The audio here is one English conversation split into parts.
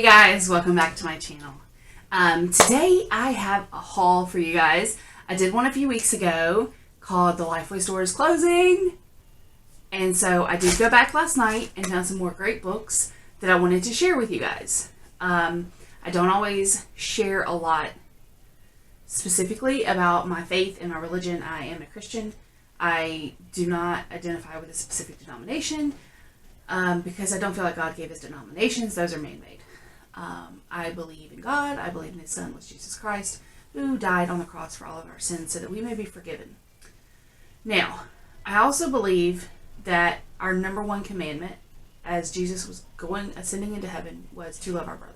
guys, welcome back to my channel. Today I have a haul for you guys. I did one a few weeks ago called the Lifeway Store Closing. And so I did go back last night and found some more great books that I wanted to share with you guys. I don't always share a lot specifically about my faith and my religion. I am a Christian. I do not identify with a specific denomination because I don't feel like God gave us denominations. Those are man-made. I believe in God. I believe in His Son, was Jesus Christ, who died on the cross for all of our sins so that we may be forgiven. Now, I also believe that our number one commandment, as Jesus was ascending into heaven, was to love our brother.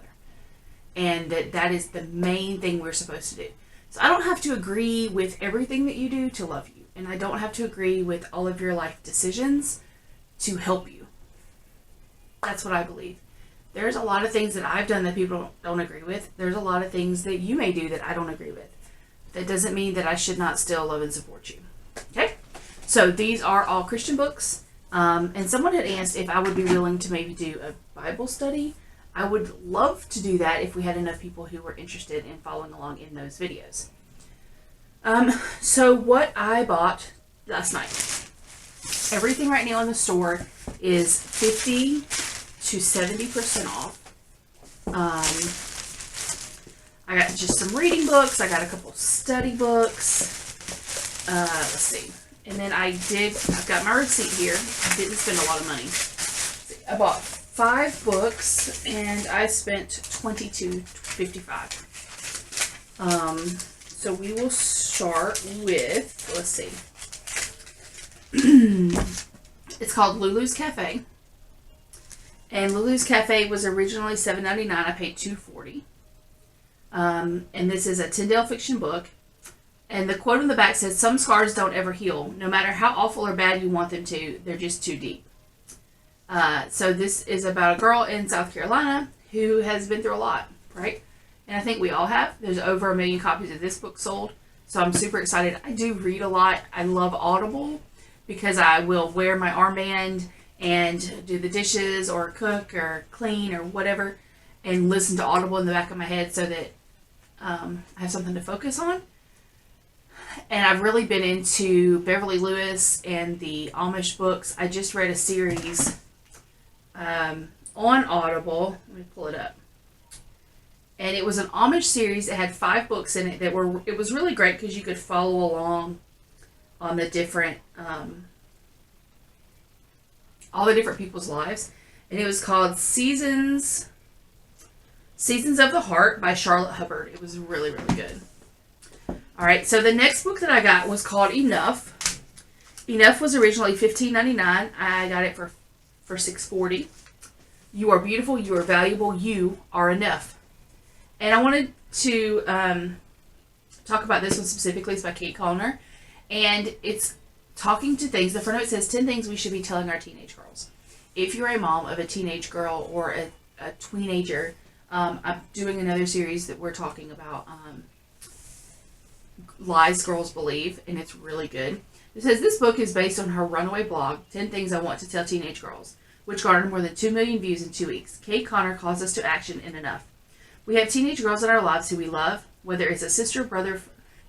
And that is the main thing we're supposed to do. So I don't have to agree with everything that you do to love you. And I don't have to agree with all of your life decisions to help you. That's what I believe. There's a lot of things that I've done that people don't agree with. There's a lot of things that you may do that I don't agree with. That doesn't mean that I should not still love and support you. Okay? So these are all Christian books. And someone had asked if I would be willing to maybe do a Bible study. I would love to do that if we had enough people who were interested in following along in those videos. So what I bought last night. Everything right now in the store is 50 to 70% off. I got just some reading books. I got a couple study books. Let's see. And then I've got my receipt here. I didn't spend a lot of money. I bought 5 books and I spent $22.55. So we will start with, let's see. It's called Lulu's Cafe. And Lulu's Cafe was originally $7.99. I paid $2.40. And this is a Tyndale fiction book. And the quote on the back says, "Some scars don't ever heal. No matter how awful or bad you want them to, they're just too deep." So this is about a girl in South Carolina who has been through a lot, right? And I think we all have. There's over 1 million copies of this book sold. So I'm super excited. I do read a lot. I love Audible because I will wear my armband and do the dishes or cook or clean or whatever and listen to Audible in the back of my head so that I have something to focus on. And I've really been into Beverly Lewis and the Amish books. I just read a series on Audible. Let me pull it up. And it was an Amish series. It had 5 books in it it was really great because you could follow along on the different all the different people's lives. And it was called Seasons of the Heart by Charlotte Hubbard. It was really, really good. All right, so the next book that I got was called Enough. Enough was originally $15.99. I got it for $6.40. You are beautiful, you are valuable, you are enough. And I wanted to talk about this one specifically. It's by Kate Conner. And it's talking to things. The front of it says 10 things we should be telling our teenage girls. If you're a mom of a teenage girl or a teenager, I'm doing another series that we're talking about lies girls believe, and it's really good. It says this book is based on her runaway blog, 10 Things I Want to Tell Teenage Girls, which garnered more than 2 million views in 2 weeks. Kate Conner calls us to action in Enough. We have teenage girls in our lives who we love, whether it's a sister, brother,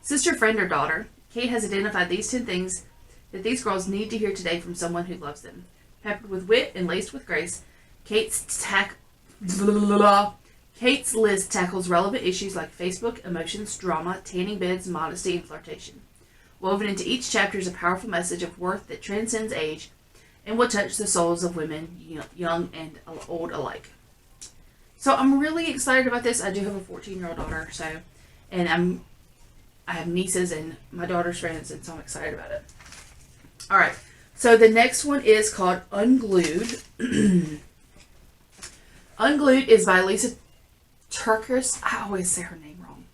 sister, friend, or daughter. Kate has identified these 10 things that these girls need to hear today from someone who loves them. Peppered with wit and laced with grace, Kate's list tackles relevant issues like Facebook, emotions, drama, tanning beds, modesty, and flirtation. Woven into each chapter is a powerful message of worth that transcends age and will touch the souls of women, young and old alike. So I'm really excited about this. I do have a 14-year-old daughter, and I have nieces and my daughter's friends, and so I'm excited about it. All right, so the next one is called Unglued. Unglued is by Lisa Turkis. I always say her name wrong.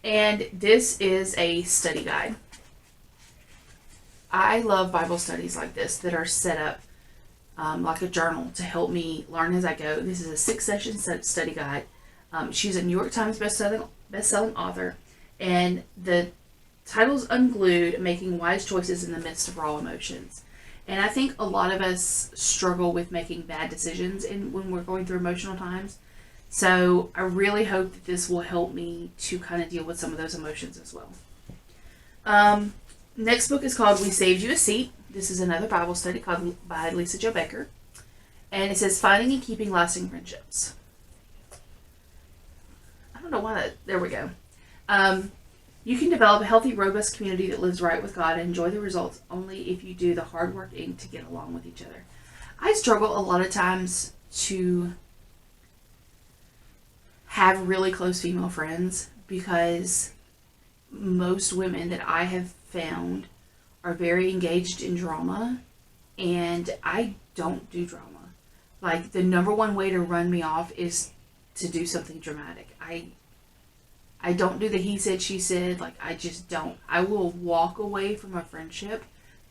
And this is a study guide. I love Bible studies like this that are set up like a journal to help me learn as I go. This is a 6-session study guide. She's a New York Times best-selling author, and the title's Unglued, Making Wise Choices in the Midst of Raw Emotions. And I think a lot of us struggle with making bad decisions when we're going through emotional times. So I really hope that this will help me to kind of deal with some of those emotions as well. Next book is called We Saved You a Seat. This is another Bible study by Lisa Jo Baker. And it says Finding and Keeping Lasting Friendships. I don't know why that, there we go. You can develop a healthy, robust community that lives right with God and enjoy the results only if you do the hard work to get along with each other. I struggle a lot of times to have really close female friends because most women that I have found are very engaged in drama, and I don't do drama. Like, the number one way to run me off is to do something dramatic. I don't do the he said, she said. Like, I just don't. I will walk away from a friendship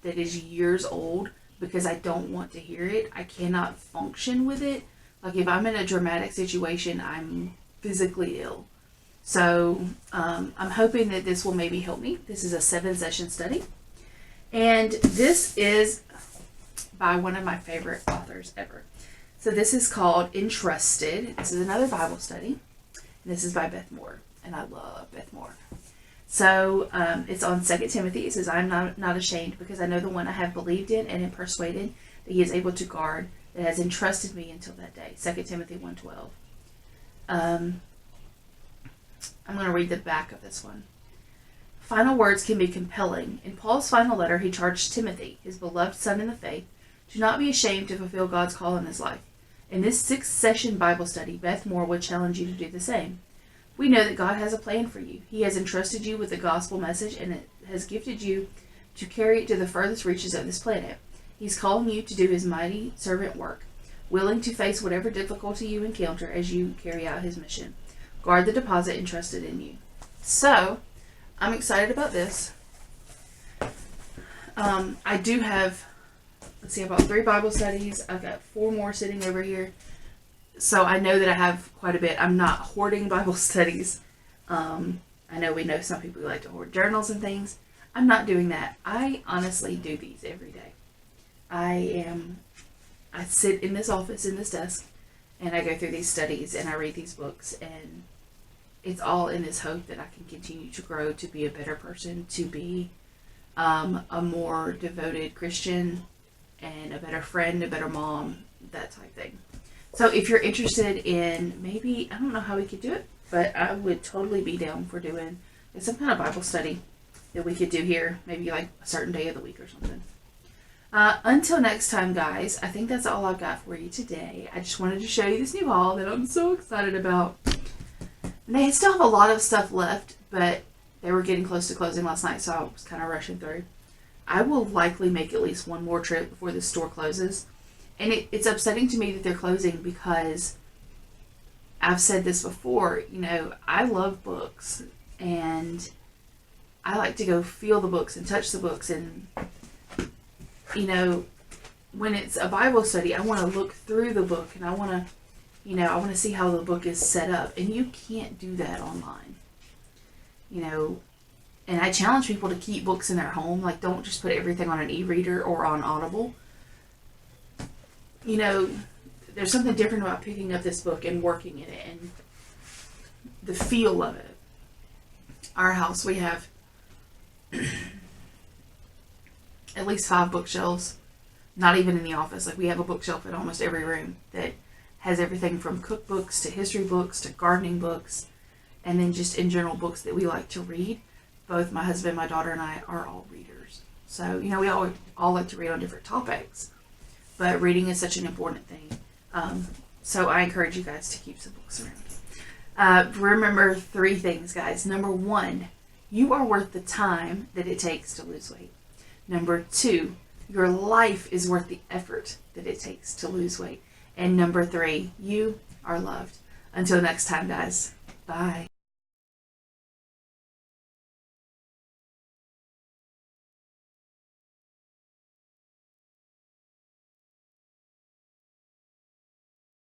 that is years old because I don't want to hear it. I cannot function with it. Like, if I'm in a dramatic situation, I'm physically ill. So I'm hoping that this will maybe help me. This is a 7-session study. And this is by one of my favorite authors ever. So this is called Entrusted. This is another Bible study. And this is by Beth Moore. And I love Beth Moore. So it's on 2 Timothy. It says, I'm not ashamed because I know the one I have believed in and am persuaded that he is able to guard, that has entrusted me until that day. 2 Timothy 1:12. I'm going to read the back of this one. Final words can be compelling. In Paul's final letter, he charged Timothy, his beloved son in the faith, to not be ashamed to fulfill God's call in his life. In this 6-session Bible study, Beth Moore would challenge you to do the same. We know that God has a plan for you. He has entrusted you with the gospel message and it has gifted you to carry it to the furthest reaches of this planet. He's calling you to do his mighty servant work, willing to face whatever difficulty you encounter as you carry out his mission. Guard the deposit entrusted in you. So, I'm excited about this. I do have, let's see, about 3 Bible studies. I've got 4 more sitting over here. So I know that I have quite a bit. I'm not hoarding Bible studies. I know we know some people who like to hoard journals and things. I'm not doing that. I honestly do these every day. I sit in this office, in this desk, and I go through these studies and I read these books, and it's all in this hope that I can continue to grow, to be a better person, to be a more devoted Christian and a better friend, a better mom, that type thing. So if you're interested in maybe, I don't know how we could do it, but I would totally be down for doing some kind of Bible study that we could do here, maybe like a certain day of the week or something. Until next time, guys, I think that's all I've got for you today. I just wanted to show you this new haul that I'm so excited about. And they still have a lot of stuff left, but they were getting close to closing last night, so I was kind of rushing through. I will likely make at least one more trip before the store closes. And it's upsetting to me that they're closing because I've said this before, you know, I love books and I like to go feel the books and touch the books, and, you know, when it's a Bible study, I want to look through the book and I want to, you know, I want to see how the book is set up, and you can't do that online, you know. And I challenge people to keep books in their home. Like, don't just put everything on an e-reader or on Audible. You know, there's something different about picking up this book and working in it and the feel of it. Our house, we have at least 5 bookshelves, not even in the office. Like, we have a bookshelf in almost every room that has everything from cookbooks to history books to gardening books, and then just in general books that we like to read. Both my husband, my daughter, and I are all readers. So, you know, we all like to read on different topics. But reading is such an important thing. So I encourage you guys to keep some books around. Remember 3 things, guys. Number 1, you are worth the time that it takes to lose weight. Number 2, your life is worth the effort that it takes to lose weight. And number 3, you are loved. Until next time, guys. Bye.